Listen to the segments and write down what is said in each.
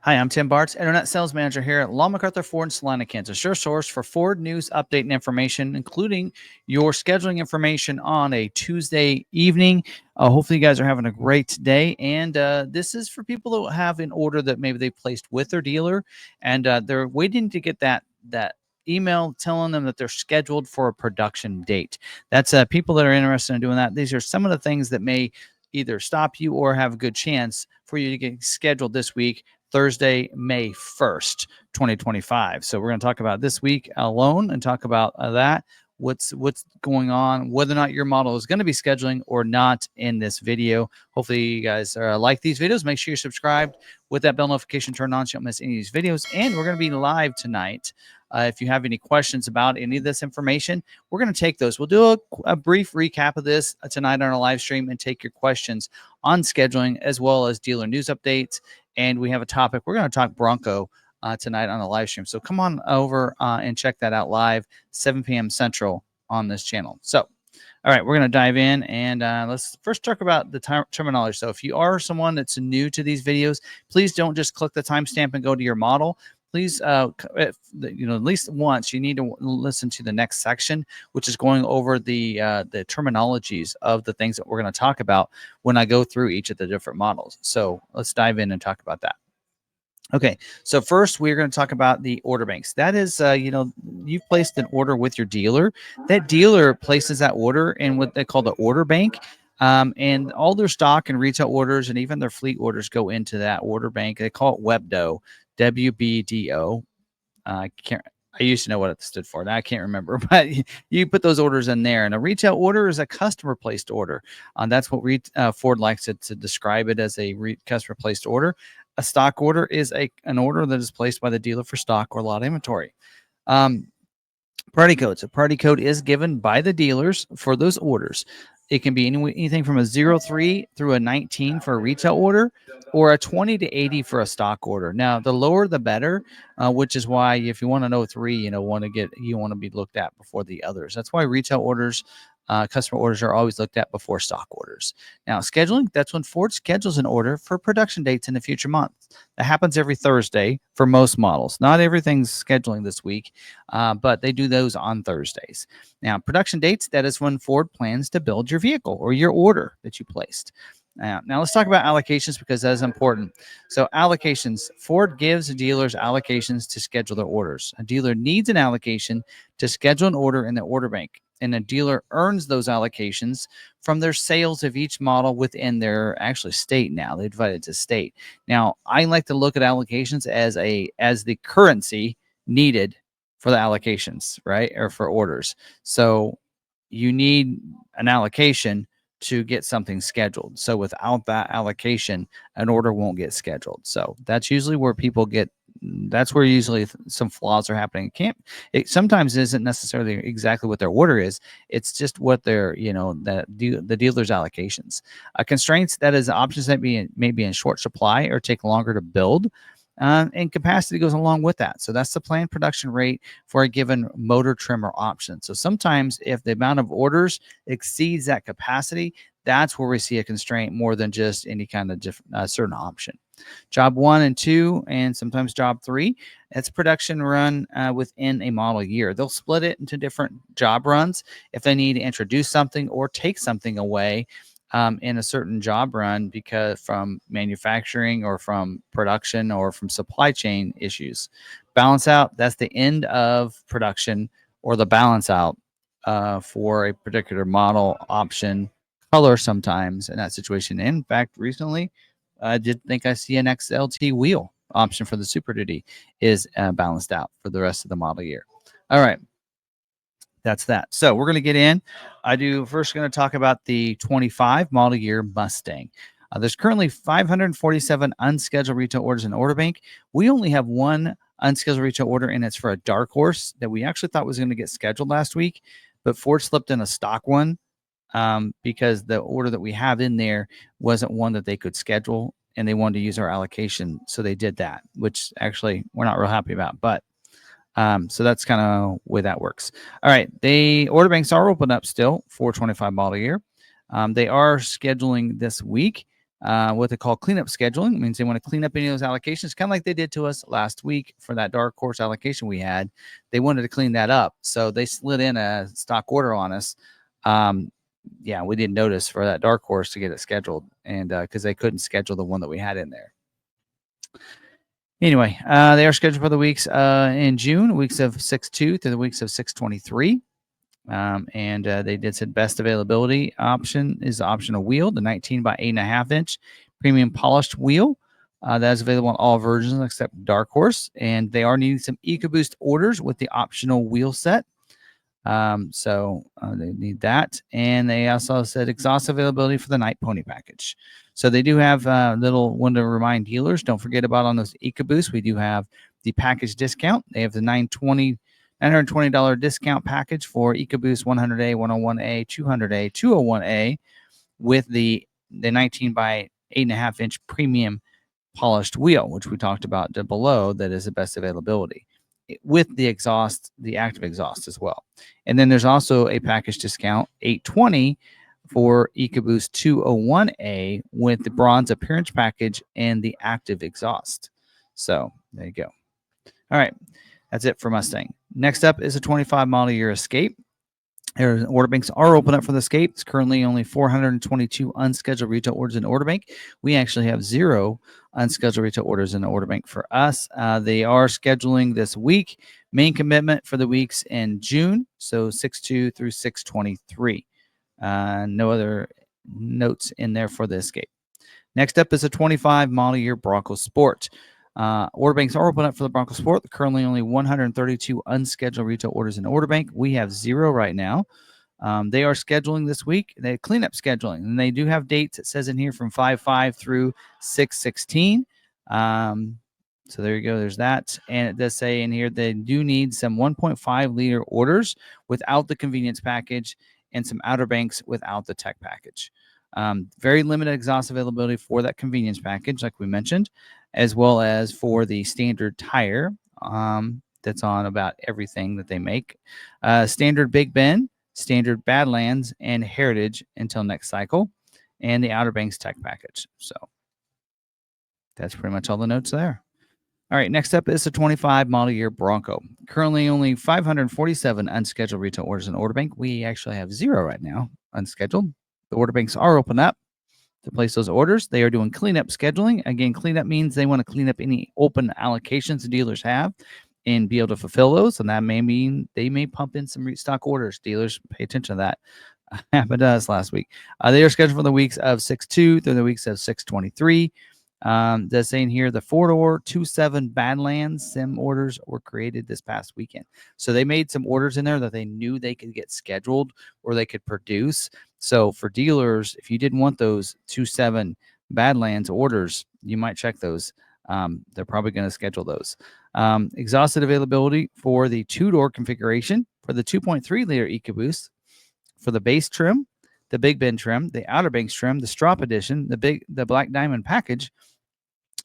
Hi, I'm Tim Bartz, Internet Sales Manager here at McArthur Ford in Salina, Kansas. Your source for Ford news, update, and information, including your scheduling information on a Tuesday evening. Hopefully, you guys are having a great day. And this is for people who have an order that maybe they placed with their dealer, and they're waiting to get that email telling them that they're scheduled for a production date. That's people that are interested in doing that. These are some of the things that may either stop you or have a good chance for you to get scheduled this week, Thursday, May 1st, 2025. So we're going to talk about this week alone and talk about that, what's going on, whether or not your model is going to be scheduling or not in this video. Hopefully you guys like these videos. Make sure you're subscribed with that bell notification turned on so you don't miss any of these videos. And we're going to be live tonight. If you have any questions about any of this information, we're going to take those. We'll do a brief recap of this tonight on our live stream and take your questions on scheduling as well as dealer news updates. And we have a topic. We're going to talk Bronco tonight on the live stream. So come on over and check that out live, 7 p.m. Central on this channel. So, all right, we're going to dive in and let's first talk about the terminology. So if you are someone that's new to these videos, please don't just click the timestamp and go to your model. Please, at least once you need to listen to the next section, which is going over the terminologies of the things that we're going to talk about when I go through each of the different models. So let's dive in and talk about that. Okay, so first we're going to talk about the order banks. That is, you've placed an order with your dealer. That dealer places that order in what they call the order bank. And all their stock and retail orders and even their fleet orders go into that order bank. They call it WBDO, WBDO. I used to know what it stood for. Now I can't remember, but you put those orders in there. And a retail order is a customer placed order. That's what Ford likes to describe it as, a customer placed order. A stock order is an order that is placed by the dealer for stock or lot inventory. Priority codes. A priority code is given by the dealers for those orders. It can be anything from a 03 through a 19 for a retail order, or a 20 to 80 for a stock order. Now, the lower the better, which is why if you want to know 3, you want to be looked at before the others. That's why retail orders, customer orders are always looked at before stock orders. Now, scheduling, that's when Ford schedules an order for production dates in the future months. That happens every Thursday for most models. Not everything's scheduling this week, but they do those on Thursdays. Now, production dates, that is when Ford plans to build your vehicle or your order that you placed. Now let's talk about allocations because that is important. So allocations, Ford gives dealers allocations to schedule their orders. A dealer needs an allocation to schedule an order in the order bank, and a dealer earns those allocations from their sales of each model within their state. Now they divide it to state. Now I like to look at allocations as the currency needed for the allocations, right? Or for orders. So you need an allocation to get something scheduled. So without that allocation, an order won't get scheduled. So that's usually where that's where usually some flaws are happening. It sometimes isn't necessarily exactly what their order is. It's just what their, the dealer's allocations. Constraints, that is options that may be in short supply or take longer to build. And capacity goes along with that. So that's the planned production rate for a given motor trim or option. So sometimes if the amount of orders exceeds that capacity, that's where we see a constraint more than just any kind of certain option. Job 1 and 2, and sometimes job 3, that's production run within a model year. They'll split it into different job runs if they need to introduce something or take something away in a certain job run because from manufacturing or from production or from supply chain issues. Balance out, that's the end of production or the balance out for a particular model, option, color sometimes in that situation. In fact, recently, I did think I see an XLT wheel option for the Super Duty is balanced out for the rest of the model year. All right. That's that. So we're going to get in. First going to talk about the 25 model year Mustang. There's currently 547 unscheduled retail orders in order bank. We only have one unscheduled retail order, and it's for a dark horse that we actually thought was going to get scheduled last week, but Ford slipped in a stock one because the order that we have in there wasn't one that they could schedule, and they wanted to use our allocation. So they did that, which actually we're not real happy about, but so that's kind of way that works. All right. The order banks are open up still for 25 model year. They are scheduling this week. what they call cleanup scheduling. It means they want to clean up any of those allocations, kind of like they did to us last week for that dark horse allocation we had. They wanted to clean that up, so they slid in a stock order on us. Yeah, we didn't notice for that dark horse to get it scheduled, and because they couldn't schedule the one that we had in there. Anyway, they are scheduled for the weeks in June, weeks of 6/2 through the weeks of 6/23. And they did said best availability option is the optional wheel, the 19 by 8.5 inch premium polished wheel. That is available on all versions except Dark Horse. And they are needing some EcoBoost orders with the optional wheel set. So they need that. And they also said exhaust availability for the Night Pony package. So they do have a little one to remind dealers. Don't forget about on those EcoBoost. We do have the package discount. They have the $920 discount package for EcoBoost 100A, 101A, 200A, 201A with the 19 by 8.5 inch premium polished wheel, which we talked about below, that is the best availability with the exhaust, the active exhaust as well. And then there's also a package discount, $820 for EcoBoost 201A with the bronze appearance package and the active exhaust. So there you go. All right, that's it for Mustang. Next up is a 25 model year Escape. Order banks are open up for the Escape. It's currently only 422 unscheduled retail orders in the order bank. We actually have 0 unscheduled retail orders in the order bank for us. They are scheduling this week. Main commitment for the weeks in June, so 6/2 through 6/23. No other notes in there for the Escape. Next up is a 25 model year Bronco Sport. Order banks are open up for the Bronco Sport. Currently only 132 unscheduled retail orders in the order bank. We have 0 right now. They are scheduling this week. They cleanup scheduling, and they do have dates. It says in here from 5/5 through 6/16. So there you go. There's that. And it does say in here they do need some 1.5 liter orders without the convenience package and some Outer Banks without the tech package. Very limited exhaust availability for that convenience package, like we mentioned, as well as for the standard tire that's on about everything that they make. Standard Big Bend, standard Badlands, and Heritage until next cycle, and the Outer Banks tech package. So that's pretty much all the notes there. All right, next up is the 25 model year Bronco. Currently only 547 unscheduled retail orders in order bank. We actually have 0 right now unscheduled. The order banks are open up to place those orders. They are doing cleanup scheduling. Again, cleanup means they want to clean up any open allocations the dealers have and be able to fulfill those. And that may mean they may pump in some restock orders. Dealers, pay attention to that. Happened to us last week. They are scheduled for the weeks of 6/2 through the weeks of 6/23. They're saying here the 4-door 2.7 Badlands sim orders were created this past weekend. So they made some orders in there that they knew they could get scheduled or they could produce. So for dealers, if you didn't want those 2.7 Badlands orders, you might check those. They're probably going to schedule those. Exhausted availability for the 2-door configuration for the 2.3 liter EcoBoost, for the base trim, the Big Bend trim, the Outer Banks trim, the Strop edition, the Black Diamond package,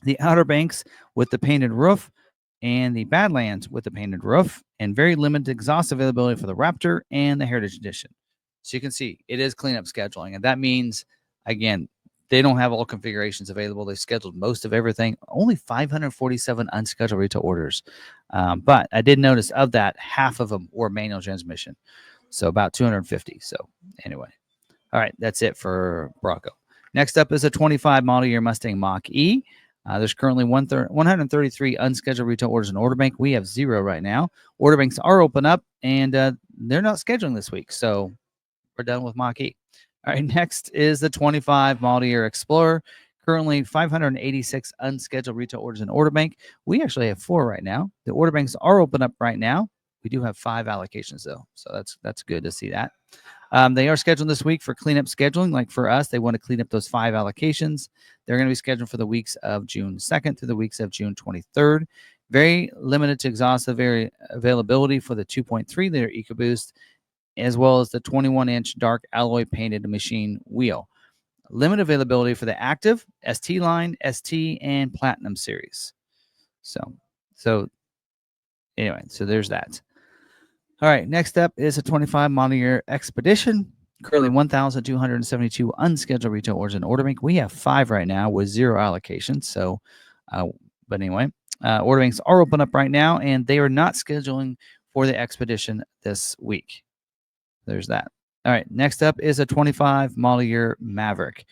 the Outer Banks with the painted roof, and the Badlands with the painted roof, and very limited exhaust availability for the Raptor and the Heritage edition. So you can see it is cleanup scheduling, and that means, again, they don't have all configurations available. They scheduled most of everything. Only 547 unscheduled retail orders. But I did notice of that, half of them were manual transmission. So about 250. So anyway. All right, that's it for Bronco. Next up is a 25 model year Mustang Mach-E. There's currently 133 unscheduled retail orders in order bank. We have 0 right now. Order banks are open up, and they're not scheduling this week. So we're done with Mach-E. All right, next is the 25 model year Explorer. Currently 586 unscheduled retail orders in order bank. We actually have 4 right now. The order banks are open up right now. We do have 5 allocations though, so that's good to see that. They are scheduled this week for cleanup scheduling. Like for us, they want to clean up those 5 allocations. They're going to be scheduled for the weeks of June 2nd through the weeks of June 23rd. Very limited to exhaustive availability for the 2.3 liter EcoBoost, as well as the 21-inch dark alloy painted machine wheel. Limited availability for the Active, ST line, ST, and Platinum series. So anyway, so there's that. All right, next up is a 25 model year Expedition. Currently 1,272 unscheduled retail orders in order bank. We have 5 right now with 0 allocations. So, but anyway, order banks are open up right now, and they are not scheduling for the expedition this week. There's that. All right, next up is a 25 model year Maverick.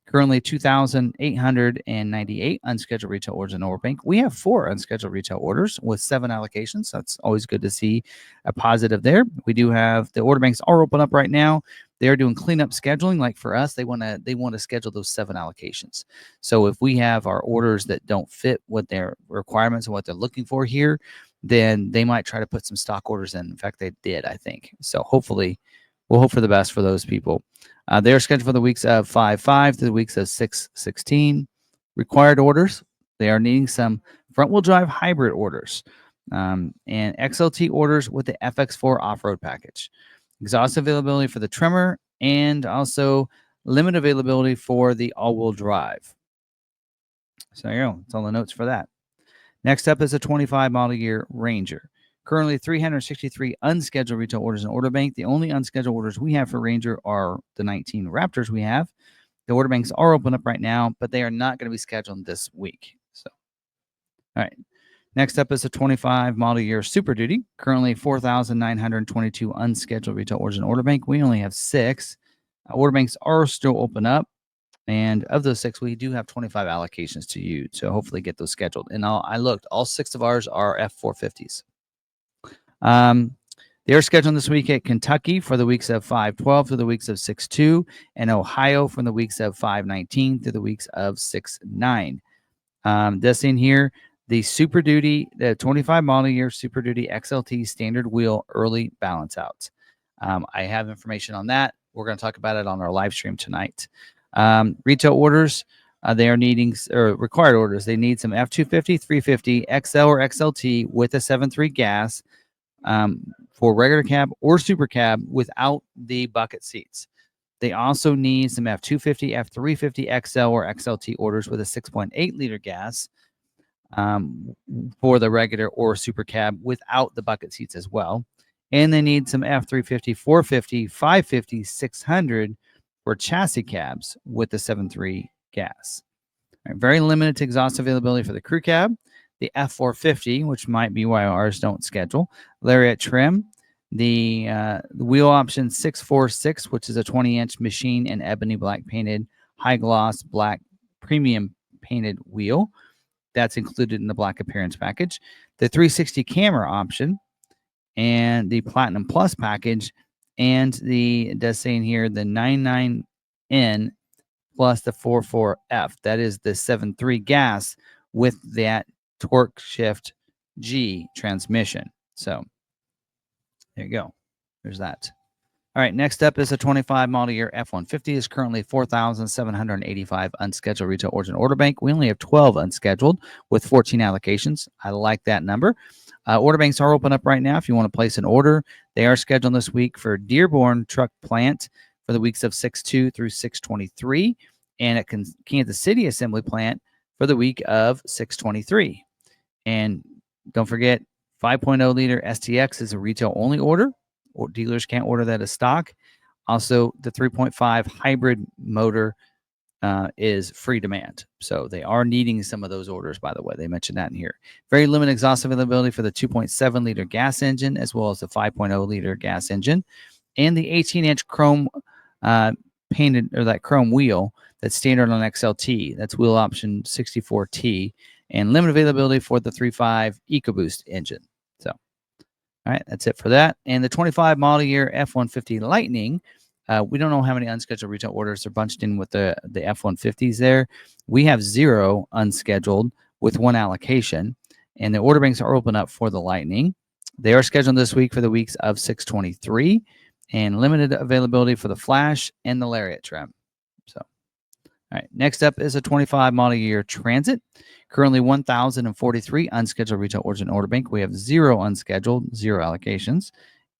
Currently 2,898 unscheduled retail orders in order bank. We have 4 unscheduled retail orders with 7 allocations. That's always good to see a positive there. We do have the order banks are open up right now. They're doing cleanup scheduling. Like for us, they want to schedule those 7 allocations. So if we have our orders that don't fit what their requirements and what they're looking for here, then they might try to put some stock orders in. In fact, they did, I think. So hopefully, we'll hope for the best for those people. They are scheduled for the weeks of 5/5 to the weeks of 6/16. Required orders, they are needing some front-wheel drive hybrid orders and XLT orders with the FX4 off-road package. Exhaust availability for the trimmer and also limit availability for the all-wheel drive. So there you go. That's all the notes for that. Next up is a 25 model year Ranger. Currently 363 unscheduled retail orders in order bank. The only unscheduled orders we have for Ranger are the 19 Raptors we have. The order banks are open up right now, but they are not going to be scheduled this week. So, all right. Next up is a 25 model year Super Duty. Currently 4,922 unscheduled retail orders in order bank. We only have 6. Order banks are still open up. And of those 6, we do have 25 allocations to use. So hopefully get those scheduled. And I looked, all 6 of ours are F450s. They are scheduled this week at Kentucky for the weeks of 5/12 through the weeks of 6/2, and Ohio from the weeks of 5/19 through the weeks of 6/9. This in here, the Super Duty, the 25 model year Super Duty XLT standard wheel early balance outs. I have information on that. We're going to talk about it on our live stream tonight. Retail orders, they are needing, or required orders, they need some F250, 350, XL or XLT with a 7.3 gas, for regular cab or super cab without the bucket seats. They also need some F250, F350, XL or XLT orders with a 6.8 liter gas for the regular or super cab without the bucket seats as well. And they need some F350, 450, 550, 600 for chassis cabs with the 7.3 gas. Right, very limited exhaust availability for the crew cab. The F450, which might be why ours don't schedule. Lariat trim. The wheel option 646, which is a 20-inch machine and ebony black painted, high gloss black premium painted wheel. That's included in the black appearance package. The 360 camera option and the Platinum Plus package, and it does say in here the 99N plus the 44F. That is the 7.3 gas with that torque shift G transmission. So there you go. There's that. All right, next up is a 25 model year F-150. Is currently 4,785 unscheduled retail orders in order bank. We only have 12 unscheduled with 14 allocations. I like that number. Order banks are open up right now if you want to place an order. They are scheduled this week for Dearborn Truck Plant for the weeks of 6/2 through 6/23, and at Kansas City Assembly Plant for the week of 6/23. And don't forget, 5.0 liter STX is a retail only order, or dealers can't order that as stock. Also, the 3.5 hybrid motor is free demand. So they are needing some of those orders, by the way. They mentioned that in here. Very limited exhaust availability for the 2.7 liter gas engine, as well as the 5.0 liter gas engine, and the 18-inch chrome painted, or that chrome wheel that's standard on XLT. That's wheel option 64T, and limited availability for the 3.5 EcoBoost engine. So, all right, that's it for that. And the 25 model year F-150 Lightning, we don't know how many unscheduled retail orders are bunched in with the F-150s there. We have 0 unscheduled with 1 allocation, and the order banks are open up for the Lightning. They are scheduled this week for the weeks of 6/23, and limited availability for the Flash and the Lariat trim. So, all right, next up is a 25 model year Transit. Currently 1,043 unscheduled retail orders in order bank. We have 0 unscheduled, 0 allocations.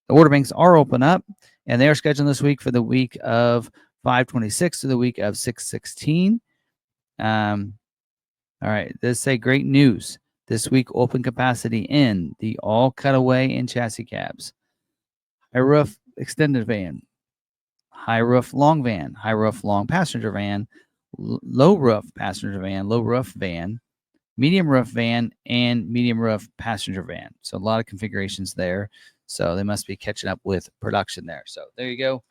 The order banks are open up, and they are scheduled this week for the week of 5/26 to the week of 6/16. All right, this say great news. This week, open capacity in the all cutaway and chassis cabs. A roof extended van. high roof long van, high roof long passenger van, low roof passenger van, low roof van, medium roof van, and medium roof passenger van. So a lot of configurations there. So they must be catching up with production there. So there you go.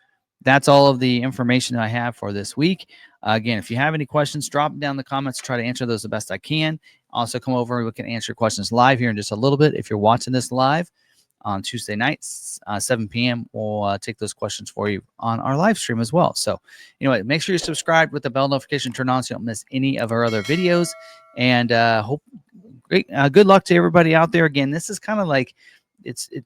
That's all of the information I have for this week. Again, if you have any questions, drop them down in the comments. Try to answer those the best I can. Also, come over and we can answer questions live here in just a little bit. If you're watching this live on Tuesday nights, 7 p.m., we'll take those questions for you on our live stream as well. So, anyway, make sure you're subscribed with the bell notification turned on so you don't miss any of our other videos. And good luck to everybody out there. Again, this is kind of like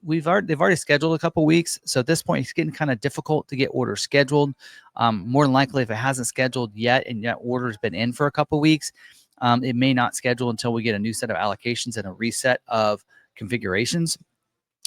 they've already scheduled a couple weeks, so at this point it's getting kind of difficult to get orders scheduled. More than likely, if it hasn't scheduled yet and that order's been in for a couple weeks, it may not schedule until we get a new set of allocations and a reset of configurations.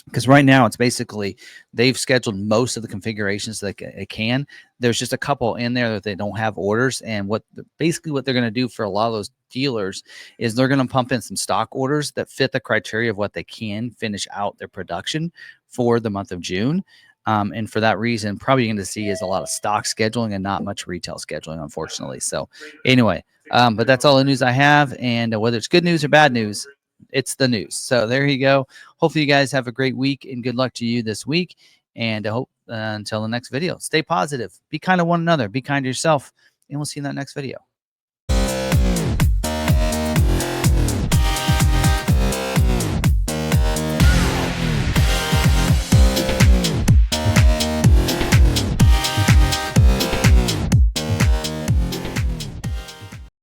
Because right now it's basically they've scheduled most of the configurations that it can. There's just a couple in there that they don't have orders, and basically what they're going to do for a lot of those dealers is they're going to pump in some stock orders that fit the criteria of what they can finish out their production for the month of June. And for that reason, probably you're going to see is a lot of stock scheduling and not much retail scheduling, unfortunately. So anyway, but that's all the news I have, and whether it's good news or bad news, it's the news. So there you go. Hopefully you guys have a great week and good luck to you this week. And I hope until the next video, stay positive, be kind to one another, be kind to yourself, and we'll see you in that next video.